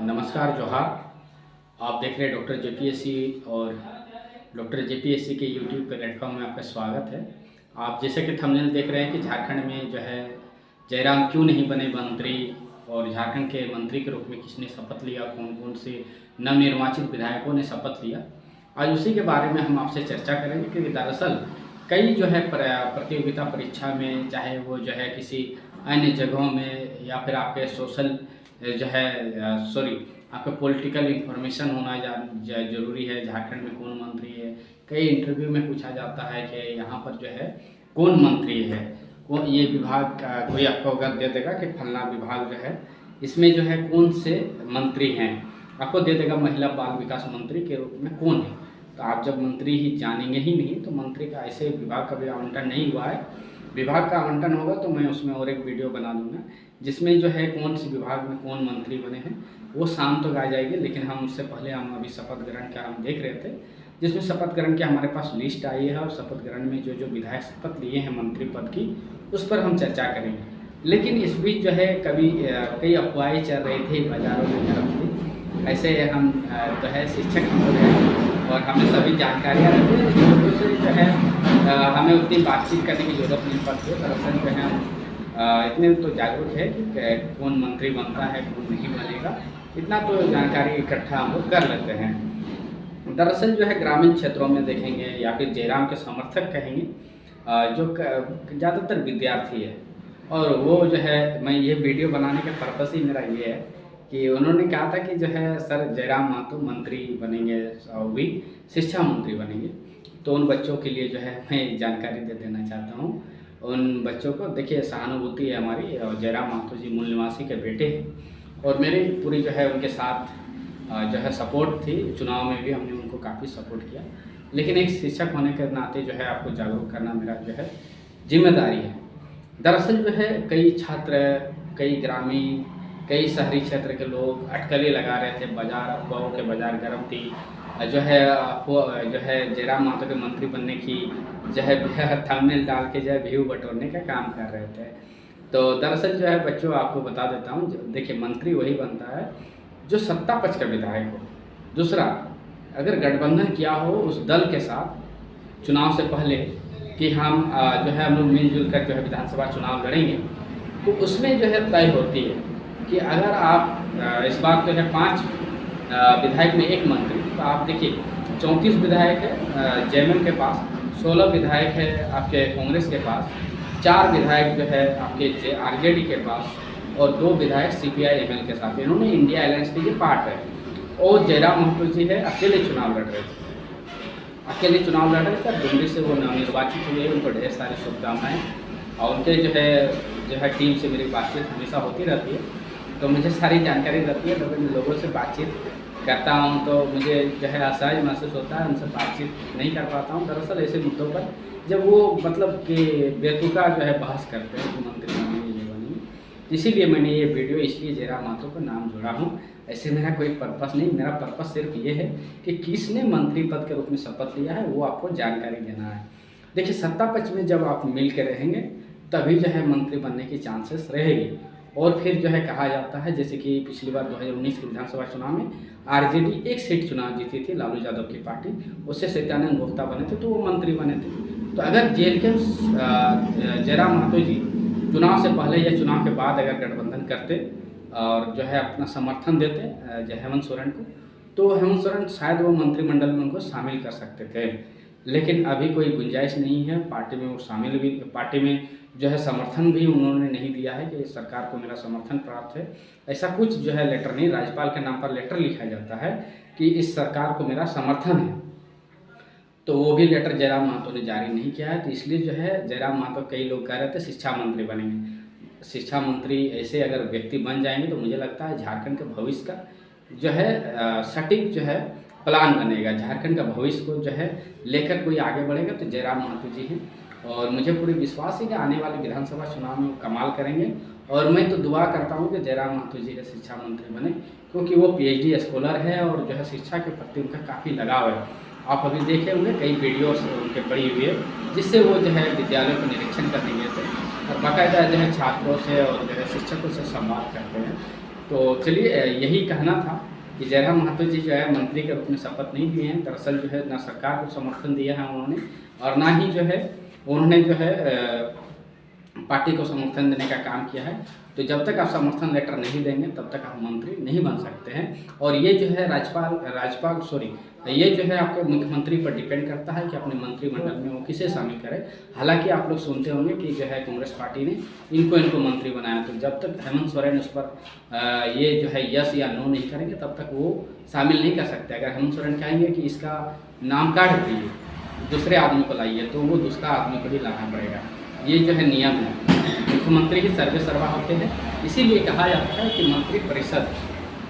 नमस्कार जोहार। आप देख रहे हैं डॉक्टर जेपीएससी और डॉक्टर जेपीएससी के यूट्यूब प्लेटफॉर्म में आपका स्वागत है। आप जैसे कि थंबनेल देख रहे हैं कि झारखंड में जो है जयराम क्यों नहीं बने मंत्री और झारखंड के मंत्री के रूप में किसने शपथ लिया, कौन कौन से नवनिर्वाचित विधायकों ने शपथ लिया, आज उसी के बारे में हम आपसे चर्चा करेंगे। क्योंकि दरअसल कई जो है प्रतियोगिता परीक्षा में, चाहे वो जो है किसी अन्य जगहों में या फिर आपके सोशल जो है आपका पॉलिटिकल इंफॉर्मेशन होना जरूरी है। झारखंड में कौन मंत्री है, कई इंटरव्यू में पूछा जाता है कि यहाँ पर जो है कौन मंत्री है, कौन ये विभाग का कोई आपको अवगत दे देगा कि फलना विभाग जो है इसमें जो है कौन से मंत्री हैं, आपको दे देगा महिला बाल विकास मंत्री के रूप में कौन है। तो आप जब मंत्री ही जानेंगे ही नहीं तो मंत्री का ऐसे विभाग का भी आवंटन नहीं हुआ है। विभाग का आवंटन होगा तो मैं उसमें और एक वीडियो बना दूंगा जिसमें जो है कौन सी विभाग में कौन मंत्री बने हैं, वो शाम तक आ जाएगी। लेकिन हम उससे पहले हम अभी शपथ ग्रहण का हम देख रहे थे, जिसमें शपथ ग्रहण की हमारे पास लिस्ट आई है और शपथ ग्रहण में जो जो विधायक शपथ लिए हैं मंत्री पद की, उस पर हम चर्चा करेंगे। लेकिन इस बीच जो है कई अफवाहें चल रही थी बाजारों में तरफ थी। ऐसे हम जो है शिक्षक हो रहे हैं और हमें सभी जानकारियाँ रहती है, लेकिन लोगों से जो है हमें उतनी बातचीत करने की ज़रूरत नहीं पड़ती है। दरअसल जो है इतने तो जागरूक है कि कौन मंत्री बनता है कौन नहीं बनेगा, इतना तो जानकारी इकट्ठा हम लोग कर लेते हैं। दरअसल जो है ग्रामीण क्षेत्रों में देखेंगे या फिर जयराम के समर्थक कहेंगे, जो ज़्यादातर विद्यार्थी है। और वो जो है मैं ये वीडियो बनाने का पर्पस ही मेरा ये है कि उन्होंने कहा था कि जो है सर जयराम महतो मंत्री बनेंगे और भी शिक्षा मंत्री बनेंगे। तो उन बच्चों के लिए जो है मैं जानकारी दे देना चाहता हूँ। उन बच्चों को देखिए सहानुभूति है हमारी, और जयराम महतो जी मूल निवासी के बेटे हैं और मेरी पूरी जो है उनके साथ जो है सपोर्ट थी। चुनाव में भी हमने उनको काफ़ी सपोर्ट किया। लेकिन एक शिक्षक होने के नाते जो है आपको जागरूक करना मेरा जो है जिम्मेदारी है। दरअसल जो है कई छात्र, कई ग्रामीण, कई शहरी क्षेत्र के लोग अटकलें लगा रहे थे, बाजार अफवाहों के बाजार गर्म थी। जो है जयराम महतो के मंत्री बनने की जो है थंबनेल डाल के जो है व्यू बटोरने का काम कर रहे थे। तो दरअसल जो है बच्चों आपको बता देता हूँ, देखिए मंत्री वही बनता है जो सत्ता पक्ष का विधायक हो। दूसरा, अगर गठबंधन किया हो उस दल के साथ चुनाव से पहले कि हम जो है हम लोग मिलजुल कर जो है विधानसभा चुनाव लड़ेंगे, तो उसमें जो है तय होती है कि अगर आप इस बार तो है 5 विधायक में 1 मंत्री, तो आप देखिए 34 विधायक है जेएमएम के पास, 16 विधायक है आपके कांग्रेस के पास, 4 विधायक जो है आपके आरजेडी के पास और 2 विधायक सीपीआई-एमएल के साथ। इन्होंने इंडिया अलायंस के ये पार्ट है। और जयराम महतो जी है अकेले चुनाव लड़ रहे थे, अकेले चुनाव लड़ रहे थे। दिल्ली से वो नवनिर्वाचित हुए, उनको ढेर सारी शुभकामनाएँ। और उनके जो है टीम से मेरी बातचीत हमेशा होती रहती है, तो मुझे सारी जानकारी रहती है। लोगों से बातचीत करता हूँ तो मुझे जो है असहज महसूस होता है, उनसे बातचीत नहीं कर पाता हूँ। दरअसल ऐसे मुद्दों पर जब वो मतलब कि बेतुका जो है बहस करते हैं कि मंत्री बनेंगे ये बनेंगे, इसीलिए मैंने ये वीडियो इसलिए जयराम महतो का नाम जोड़ा हूँ। ऐसे मेरा कोई पर्पस नहीं, मेरा पर्पस सिर्फ ये है कि किसने मंत्री पद के रूप में शपथ लिया है वो आपको जानकारी देना है। देखिए सत्ता पक्ष में जब आप मिल के रहेंगे तभी जो है मंत्री बनने की चांसेस रहेगी। और फिर जो है कहा जाता है, जैसे कि पिछली बार 2019 के विधानसभा चुनाव में आरजेडी 1 सीट चुनाव जीती थी, लालू यादव की पार्टी, उससे सत्यानंद भोक्ता बने थे तो वो मंत्री बने थे। तो अगर जेएलके जयराम महतो जी चुनाव से पहले या चुनाव के बाद अगर गठबंधन करते और जो है अपना समर्थन देते हेमंत सोरेन को, तो हेमंत सोरेन शायद वो मंत्रिमंडल में उनको शामिल कर सकते थे। लेकिन अभी कोई गुंजाइश नहीं है पार्टी में, वो शामिल भी, पार्टी में जो है समर्थन भी उन्होंने नहीं दिया है कि सरकार को मेरा समर्थन प्राप्त है। ऐसा कुछ जो है लेटर नहीं, राज्यपाल के नाम पर लेटर लिखा जाता है कि इस सरकार को मेरा समर्थन है, तो वो भी लेटर जयराम महतो ने जारी नहीं किया है। तो इसलिए जो है जयराम महतो, कई लोग कह रहे थे शिक्षा मंत्री बनेंगे। शिक्षा मंत्री ऐसे अगर व्यक्ति बन जाएंगे तो मुझे लगता है झारखंड के भविष्य का जो है सटीक जो है प्लान बनेगा। झारखंड का भविष्य को जो है लेकर कोई आगे बढ़ेगा तो जयराम महतो जी हैं। और मुझे पूरी विश्वास है कि आने वाले विधानसभा चुनाव में वो कमाल करेंगे। और मैं तो दुआ करता हूँ कि जयराम महतो जी है शिक्षा मंत्री बने, क्योंकि वो पीएचडी स्कॉलर है और जो है शिक्षा के प्रति उनका काफ़ी लगाव है। आप अभी देखे होंगे कई वीडियोस उनके पड़ी हुई है, जिससे वो जो है विद्यालय को निरीक्षण करने गए थे और बाकायदा जो है छात्रों से और जो है शिक्षकों से संवाद करते हैं। तो चलिए यही कहना था कि जयराम महतो जी जो है मंत्री के रूप में शपथ नहीं लिए हैं। दरअसल जो है ना सरकार को समर्थन दिया है उन्होंने, और ना ही जो है उन्होंने जो है पार्टी को समर्थन देने का काम किया है। तो जब तक आप समर्थन लेटर नहीं देंगे तब तक आप मंत्री नहीं बन सकते हैं। और ये जो है ये जो है आपके मुख्यमंत्री पर डिपेंड करता है कि अपने मंत्रिमंडल में वो किसे शामिल करें। हालांकि आप लोग सुनते होंगे कि जो है कांग्रेस पार्टी ने इनको मंत्री बनाया, तो जब तक हेमंत सोरेन उस पर ये जो है यस या नो नहीं करेंगे तब तक वो शामिल नहीं कर सकते। अगर हेमंत सोरेन कहेंगे कि इसका नाम काट दीजिए, दूसरे आदमी को लाइए, तो वो दूसरा आदमी को ही लाना पड़ेगा। ये जो है नियम है। मुख्यमंत्री ही सर्वे सर्वा होते हैं, इसीलिए कहा जाता है कि मंत्रिपरिषद,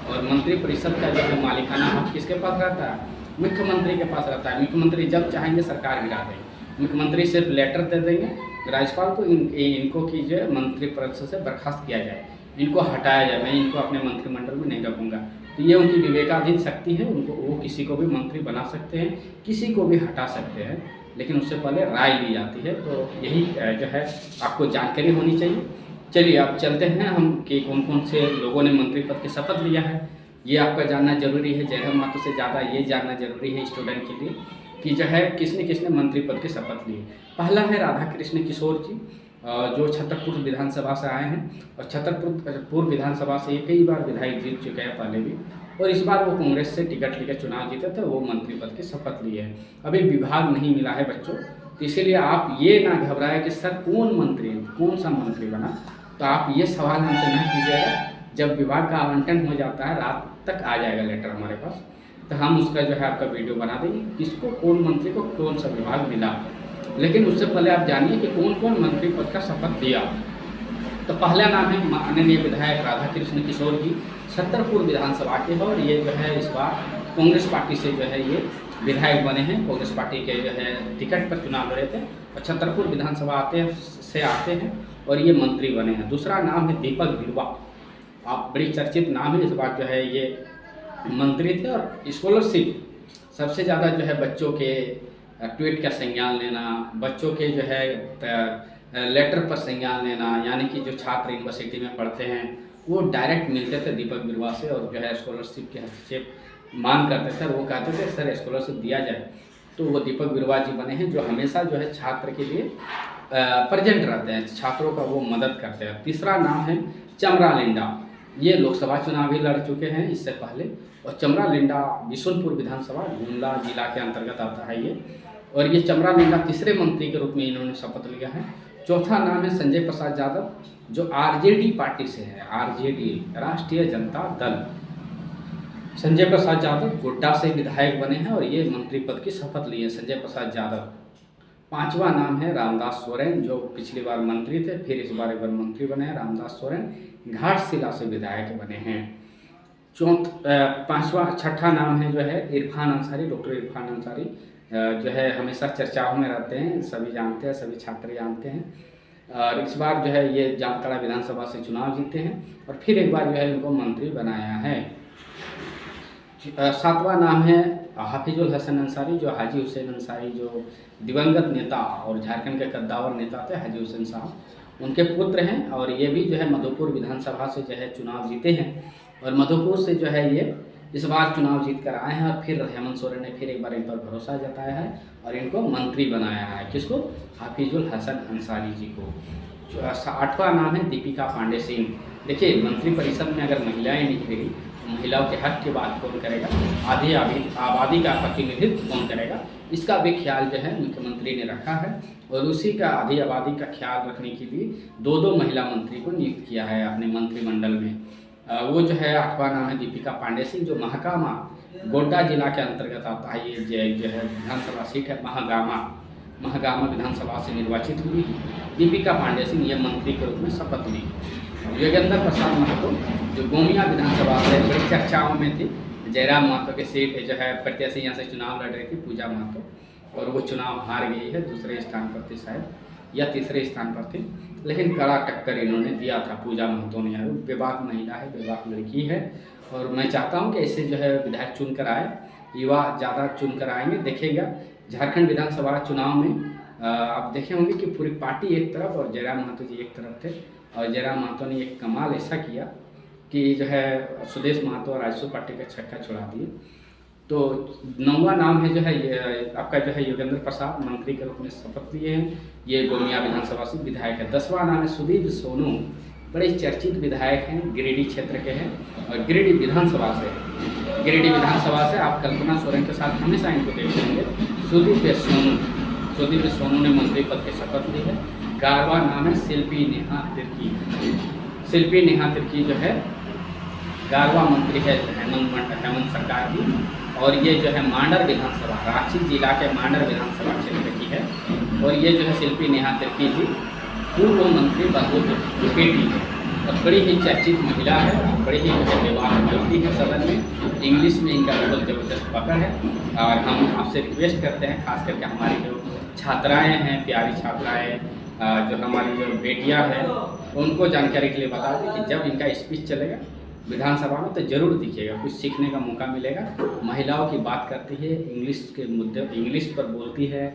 और मंत्रिपरिषद का जो है मालिकाना हक किसके पास रहता है? मुख्यमंत्री के पास रहता है। मुख्यमंत्री जब चाहेंगे सरकार गिरा देंगे। मुख्यमंत्री सिर्फ लेटर दे देंगे राज्यपाल को, इनको कीजिए मंत्रिपरिषद से बर्खास्त किया जाए, इनको हटाया जाए, मैं इनको अपने मंत्रिमंडल में नहीं रखूँगा। तो ये उनकी विवेकाधीन शक्ति है, उनको वो किसी को भी मंत्री बना सकते हैं, किसी को भी हटा सकते हैं, लेकिन उससे पहले राय ली जाती है। तो यही जो है आपको जानकारी होनी चाहिए। चलिए अब चलते हैं हम कि कौन कौन से लोगों ने मंत्री पद की शपथ लिया है, ये आपका जानना जरूरी है। जयराम महतो से ज़्यादा ये जानना जरूरी है स्टूडेंट के लिए कि जो है किसने किसने मंत्री पद की शपथ ली। पहला है राधा कृष्ण किशोर जी, जो छतरपुर विधानसभा से आए हैं, और छतरपुर विधानसभा से ये कई बार विधायक जीत चुके हैं पहले भी, और इस बार वो कांग्रेस से टिकट लेकर चुनाव जीते थे, वो मंत्री पद की शपथ लिए हैं। अभी विभाग नहीं मिला है बच्चों, तो इसीलिए आप ये ना घबराएं कि सर कौन सा मंत्री बना। तो आप ये सवाल हमसे ना कीजिएगा। जब विभाग का आवंटन हो जाता है, रात तक आ जाएगा लेटर हमारे पास, तो हम उसका जो है आपका वीडियो बना देंगे, किसको कौन मंत्री को कौन सा विभाग मिला। लेकिन उससे पहले आप जानिए कि कौन कौन मंत्री पद का शपथ लिया। तो पहला नाम है माननीय विधायक राधा कृष्ण किशोर जी, छतरपुर विधानसभा के हैं, और ये जो है इस बार कांग्रेस पार्टी से जो है ये विधायक बने हैं। कांग्रेस पार्टी के जो है टिकट पर चुनाव लड़े थे, और छतरपुर विधानसभा से आते हैं, और ये मंत्री बने हैं। दूसरा नाम है दीपक बिरुवा, आप बड़ी चर्चित नाम है। इस बार जो है ये मंत्री थे, और स्कॉलरशिप सबसे ज़्यादा जो है बच्चों के ट्वीट का संज्ञान लेना, बच्चों के जो है लेटर पर संज्ञान लेना, यानी कि जो छात्र यूनिवर्सिटी में पढ़ते हैं वो डायरेक्ट मिलते थे दीपक बिरुवा से, और जो है स्कॉलरशिप के हस्तक्षेप मांग करते थे, और वो कहते थे सर स्कॉलरशिप दिया जाए। तो वो दीपक बिरुवा जी बने हैं, जो हमेशा जो है छात्र के लिए प्रेजेंट रहते हैं, छात्रों का वो मदद करते हैं। तीसरा नाम है चमरा लिंडा, ये लोकसभा चुनाव भी लड़ चुके हैं इससे पहले, और चमरा लिंडा बिशुनपुर विधानसभा गुमला जिला के अंतर्गत आता है ये, और ये चमरा लिंडा तीसरे मंत्री के रूप में इन्होंने शपथ लिया है। चौथा नाम है संजय प्रसाद यादव, जो आरजेडी पार्टी से है, आरजेडी राष्ट्रीय जनता दल। संजय प्रसाद यादव गोड्डा से विधायक बने हैं, और ये मंत्री पद की शपथ लिए संजय प्रसाद यादव। पांचवा नाम है रामदास सोरेन, जो पिछली बार मंत्री थे, फिर इस बार एक बार मंत्री बने हैं। रामदास सोरेन घाटशिला से विधायक बने हैं। छठा नाम है जो है इरफान अंसारी, डॉक्टर इरफान अंसारी, जो है हमेशा चर्चाओं में रहते हैं, सभी जानते हैं, सभी छात्र जानते हैं, और इस बार जो है ये जामताड़ा विधानसभा से चुनाव जीते हैं, और फिर एक बार जो है इनको मंत्री बनाया है। सातवां नाम है हाफिजुल हसन अंसारी, जो हाजी हुसैन अंसारी जो दिवंगत नेता और झारखंड के कद्दावर नेता थे हाजी हुसैन साहब, उनके पुत्र हैं, और ये भी जो है मधुपुर विधानसभा से जो है चुनाव जीते हैं, और मधुपुर से जो है ये इस बार चुनाव जीत कर आए हैं, और फिर हेमंत सोरेन ने फिर एक बार इन पर भरोसा जताया है और इनको मंत्री बनाया है। किसको? हाफिजुल हसन अंसारी जी को। आठवां नाम है दीपिका पांडे सिंह। देखिए मंत्रिपरिषद में अगर महिलाएं नहीं रही, महिलाओं के हक की बात कौन करेगा, आधी आबादी का प्रतिनिधित्व कौन करेगा, इसका भी ख्याल जो है मुख्यमंत्री ने रखा है, और उसी का आधी आबादी का ख्याल रखने के लिए दो महिला मंत्री को नियुक्त किया है अपने मंत्रिमंडल में। वो जो है आठवां नाम है दीपिका पांडे सिंह, जो महागामा गोड्डा जिला के अंतर्गत आता है। ये जो है विधानसभा सीट है महागामा विधानसभा से निर्वाचित हुई दीपिका पांडे सिंह, ये मंत्री के रूप में शपथ ली। योगेंद्र प्रसाद महतो, जो गोमिया विधानसभा से बड़ी चर्चाओं में थी, जयराम महतो के सीट जो है प्रत्याशी यहाँ से चुनाव लड़ रही थी पूजा महतो, और वो चुनाव हार गई है, दूसरे स्थान पर थी शायद या तीसरे स्थान पर थी, लेकिन कड़ा टक्कर इन्होंने दिया था पूजा महतो ने। यार बेबाक महिला है, बेबाक लड़की है, और मैं चाहता हूँ कि ऐसे जो है विधायक चुन कर आए, युवा ज़्यादा चुन कर आएंगे। देखिएगा झारखंड विधानसभा चुनाव में आप देखे होंगे कि पूरी पार्टी एक तरफ और जयराम महतो जी एक तरफ थे, और जयराम महतो ने एक कमाल ऐसा किया कि जो है सुदेश महतो और राजसू पार्टी का छक्का छुड़ा दिए। तो 9वां नाम है जो है ये आपका जो है योगेंद्र प्रसाद, मंत्री के रूप में शपथ लिए हैं, ये गोमिया विधानसभा से विधायक है। 10वां नाम है सुदीप सोनू, बड़े चर्चित विधायक हैं, गिरिडीह क्षेत्र के हैं और गिरिडीह विधानसभा से। गिरिडीह विधानसभा से आप कल्पना सोरेन के साथ हमेशा इनको देख लेंगे। सुदीप सोनू ने मंत्री पद की शपथ ली है। 11वां नाम है शिल्पी नेहा तिर्की। शिल्पी नेहा तिर्की जो है 11वां मंत्री है हेमंत सरकार की, और ये जो है मांडर विधानसभा, रांची जिला के मांडर विधानसभा क्षेत्र की है। और ये जो है शिल्पी नेहा तिर्की जी पूर्व मंत्री बलबोल तिर्की की बेटी है और बड़ी ही चर्चित महिला है, बड़ी ही जो है व्यवहार करती है सदन में। इंग्लिश में इनका बिल्कुल जबरदस्त पकड़ है। और हम आपसे रिक्वेस्ट करते हैं, खास करके हमारी जो छात्राएँ हैं, प्यारी छात्राएँ, जो हमारी जो बेटियाँ हैं, उनको जानकारी के लिए बता दें कि जब इनका स्पीच चलेगा विधानसभा में तो ज़रूर दिखिएगा, कुछ सीखने का मौका मिलेगा। महिलाओं की बात करती है, इंग्लिश के मुद्दे इंग्लिश पर बोलती है,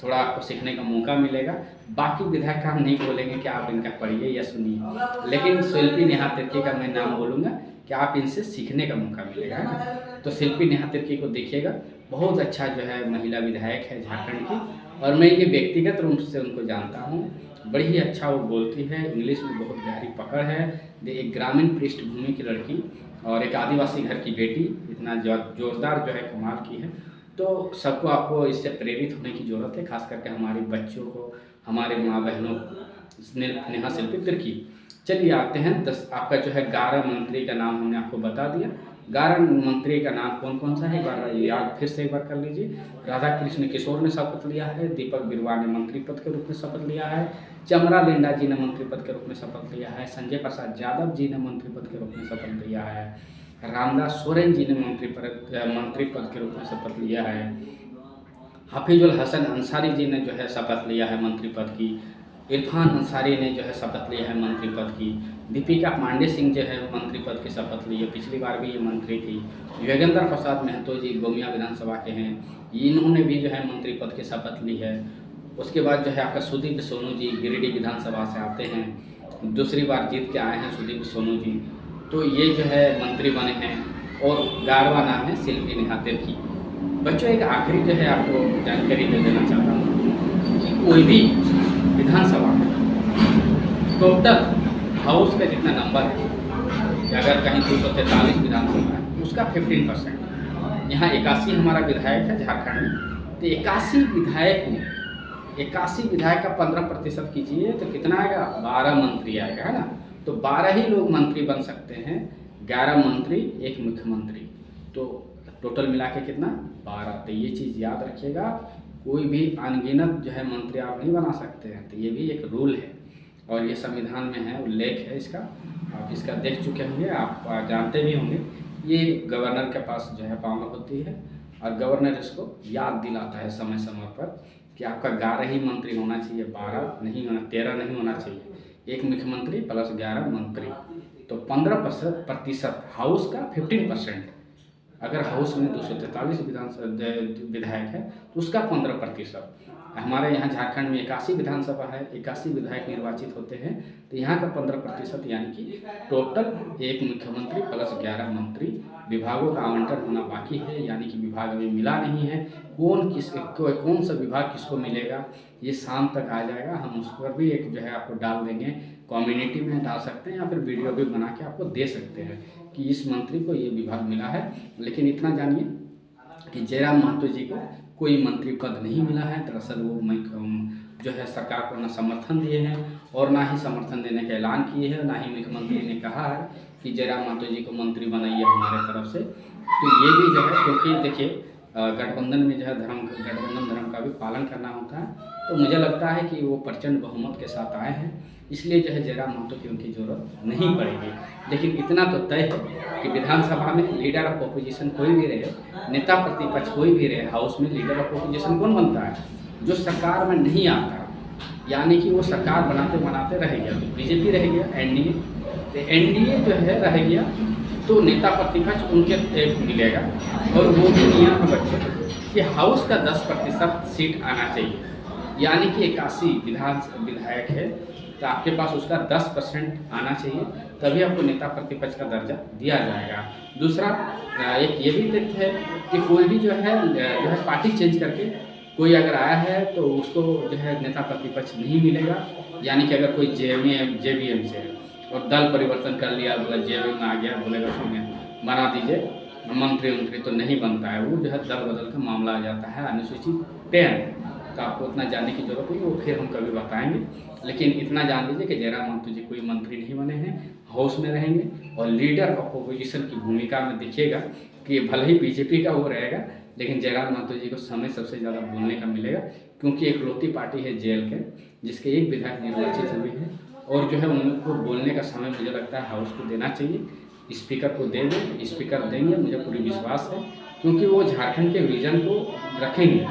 थोड़ा आपको सीखने का मौका मिलेगा। बाकी विधायक का हम नहीं बोलेंगे कि आप इनका पढ़िए या सुनिए, लेकिन शिल्पी नेहा तिर्की का मैं नाम बोलूँगा कि आप इनसे सीखने का मौका मिलेगा, है ना। तो शिल्पी नेहा तिर्की को देखिएगा, बहुत अच्छा जो है महिला विधायक है झारखंड की, और मैं ये व्यक्तिगत रूप से उनको जानता हूँ। बड़ी ही अच्छा वो बोलती है, इंग्लिश में बहुत गहरी पकड़ है। एक ग्रामीण पृष्ठभूमि की लड़की और एक आदिवासी घर की बेटी, इतना जोरदार जो है कमाल की है। तो सबको आपको इससे प्रेरित होने की ज़रूरत है, खास करके हमारे बच्चों को, हमारे माँ बहनों को। नेहा शिल्पी तिर्की। चलिए आते हैं आपका जो है 11 मंत्री का नाम हमने आपको बता दिया। 11 मंत्री का नाम कौन कौन सा है, एक बार याद फिर से एक बार कर लीजिए। राधा कृष्ण किशोर ने शपथ लिया है, दीपक बिरुवा ने मंत्री पद के रूप में शपथ लिया है, चमरा लिंडा जी ने मंत्री पद के रूप में शपथ लिया है, संजय प्रसाद यादव जी ने मंत्री पद के रूप में शपथ लिया है, रामदास सोरेन जी ने मंत्री पद के रूप में शपथ लिया है, हफीजुल हसन अंसारी जी ने जो है शपथ लिया है मंत्री पद की, इरफान अंसारी ने जो है शपथ लिया है मंत्री पद की, दीपिका पांडे सिंह जो है मंत्री पद की शपथ ली है, पिछली बार भी ये मंत्री थी, योगेंद्र प्रसाद महतो जी गोमिया विधानसभा के हैं, इन्होंने भी जो है मंत्री पद की शपथ ली है। उसके बाद जो है आपका सुदीप सोनू जी गिरिडीह विधानसभा से आते हैं, दूसरी बार जीत के आए हैं सुदीप सोनू जी, तो ये जो है मंत्री बने हैं। और 11वां नाम है शिल्पी नेहा तिर्की। बच्चों एक आखिरी जो है आपको जानकारी दे देना चाहता हूँ कि कोई भी विधानसभा में टोटल हाउस का जितना नंबर है, अगर कहीं 243 विधानसभा है उसका 15%, यहाँ 81 हमारा विधायक है झारखंड में, तो 81 विधायक में 81 विधायक का 15% कीजिए तो कितना आएगा, 12 मंत्री आएगा, है ना। तो 12 ही लोग मंत्री बन सकते हैं, 11 मंत्री, एक मुख्यमंत्री, तो टोटल मिला के कितना, 12। तो ये चीज़ याद रखिएगा, कोई भी अनगिनत जो है मंत्री आप नहीं बना सकते हैं, तो ये भी एक रूल है और ये संविधान में है, उल्लेख है इसका, आप इसका देख चुके होंगे, आप जानते भी होंगे। ये गवर्नर के पास जो है पावर होती है और गवर्नर इसको याद दिलाता है समय समय पर कि आपका 11 ही मंत्री होना चाहिए, 12 नहीं होना, 13 नहीं होना चाहिए, एक मुख्यमंत्री प्लस 11 मंत्री। तो 15% हाउस का 15%, अगर हाउस में 243 विधायक है तो उसका 15%। हमारे यहाँ झारखंड में 81 विधानसभा है, 81 विधायक निर्वाचित होते हैं, तो यहाँ का 15% यानी कि टोटल एक मुख्यमंत्री प्लस 11 मंत्री। विभागों का आवंटन होना बाकी है, यानी कि विभाग अभी मिला नहीं है, कौन सा विभाग किसको मिलेगा ये शाम तक आ जाएगा। हम उस पर भी एक जो है आपको डाल देंगे, कम्युनिटी में डाल सकते हैं या फिर वीडियो भी बना के आपको दे सकते हैं कि इस मंत्री को ये विभाग मिला है। लेकिन इतना जानिए कि जयराम महतो जी को कोई मंत्री पद नहीं मिला है। दरअसल वो जो है सरकार को ना समर्थन दिए हैं और ना ही समर्थन देने का ऐलान किए हैं, ना ही मुख्यमंत्री ने कहा है कि जयराम महतो जी को मंत्री बनाइए हमारे तरफ से। तो ये भी जो है, क्योंकि देखिए गठबंधन में जो है गठबंधन धर्म का भी पालन करना होता है, तो मुझे लगता है कि वो प्रचंड बहुमत के साथ आए हैं, इसलिए जो है जयराम महतो की उनकी ज़रूरत नहीं पड़ेगी। लेकिन इतना तो तय है कि विधानसभा में लीडर ऑफ ऑपोजिशन कोई भी रहे, नेता प्रतिपक्ष कोई भी रहे, हाउस में लीडर ऑफ ऑपोजिशन कौन बनता है, जो सरकार में नहीं आता, यानी कि वो सरकार बनाते बनाते रह गया। तो बीजेपी रह गया, एनडीए, तो एनडीए जो है रह गया, तो नेता प्रतिपक्ष उनके मिलेगा। और वो भी नियम है बच्चों कि हाउस का 10% सीट आना चाहिए, यानी कि 81 विधायक है तो आपके पास उसका 10% आना चाहिए। तभी आपको नेता प्रतिपक्ष का दर्जा दिया जाएगा। दूसरा एक ये भी तथ्य है कि कोई भी जो है पार्टी चेंज करके कोई अगर आया है तो उसको जो है नेता प्रतिपक्ष नहीं मिलेगा। यानी कि अगर कोई जेवीएम से है और दल परिवर्तन कर लिया, बोला जेवीएम में आ गया, बोलेगा उसमें बना दीजिए मंत्री तो नहीं बनता है, वो जो है दल बदल का मामला आ जाता है। अनुसूचित 10 तो आपको उतना जानने की जरूरत नहीं, वो फिर हम कभी बताएंगे। लेकिन इतना जान लीजिए कि जयराम महतो जी कोई मंत्री नहीं बने हैं, हाउस में रहेंगे और लीडर ऑफ अपोजिशन की भूमिका में दिखेगा कि भले ही बीजेपी का वो रहेगा, लेकिन जयराम महतो जी को समय सबसे ज़्यादा बोलने का मिलेगा, क्योंकि एक इकलौती पार्टी है जेल के जिसके एक विधायक निर्वाचित हुए हैं। और जो है उनको बोलने का समय मुझे लगता है हाउस को देना चाहिए, स्पीकर को दे दें, स्पीकर देंगे, मुझे पूरी विश्वास है, क्योंकि वो झारखंड के विजन को रखेंगे,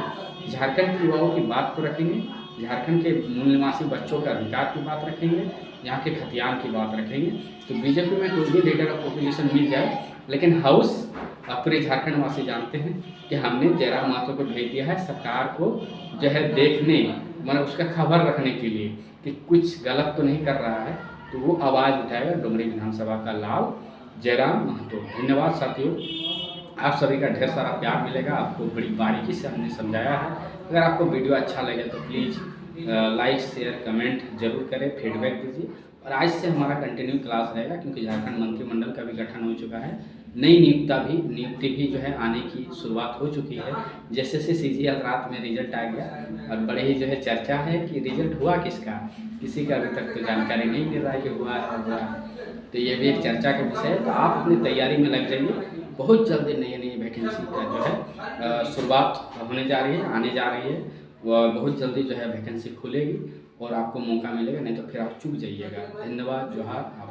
झारखंड के युवाओं की बात को रखेंगे, झारखंड के मूल निवासी बच्चों के अधिकार की बात रखेंगे, यहाँ के खतियान की बात रखेंगे। तो बीजेपी में कोई भी लीडर ऑफ अपोजिशन मिल जाए, लेकिन हाउस पूरे झारखंड वासी जानते हैं कि हमने जयराम महतो को भेज दिया है सरकार को जो है देखने, मतलब उसका खबर रखने के लिए कि कुछ गलत तो नहीं कर रहा है, तो वो आवाज़ उठाएगा डुमरी विधानसभा का लाल जयराम महतो। धन्यवाद साथियों, आप सभी का ढेर सारा प्यार मिलेगा, आपको बड़ी बारीकी से हमने समझाया है। अगर आपको वीडियो अच्छा लगे तो प्लीज़ लाइक शेयर कमेंट जरूर करें, फीडबैक दीजिए। और आज से हमारा कंटिन्यू क्लास रहेगा, क्योंकि झारखंड मंत्रिमंडल का भी गठन हो चुका है, नई नियुक्ति भी जो है आने की शुरुआत हो चुकी है। जैसे से सीजीएल रात में रिजल्ट आ गया और बड़े ही जो है चर्चा है कि रिजल्ट हुआ किसका, किसी का अभी तक तो जानकारी नहीं मिल रहा है कि हुआ है। तो ये भी एक चर्चा का विषय है। तो आप अपनी तैयारी में लग जाइए, बहुत जल्दी नई वैकेंसी का जो है शुरुआत होने जा रही है, आने जा रही है, वह बहुत जल्दी जो है वैकेंसी खुलेगी और आपको मौका मिलेगा, नहीं तो फिर आप चूक जाइएगा। धन्यवाद, जोहार।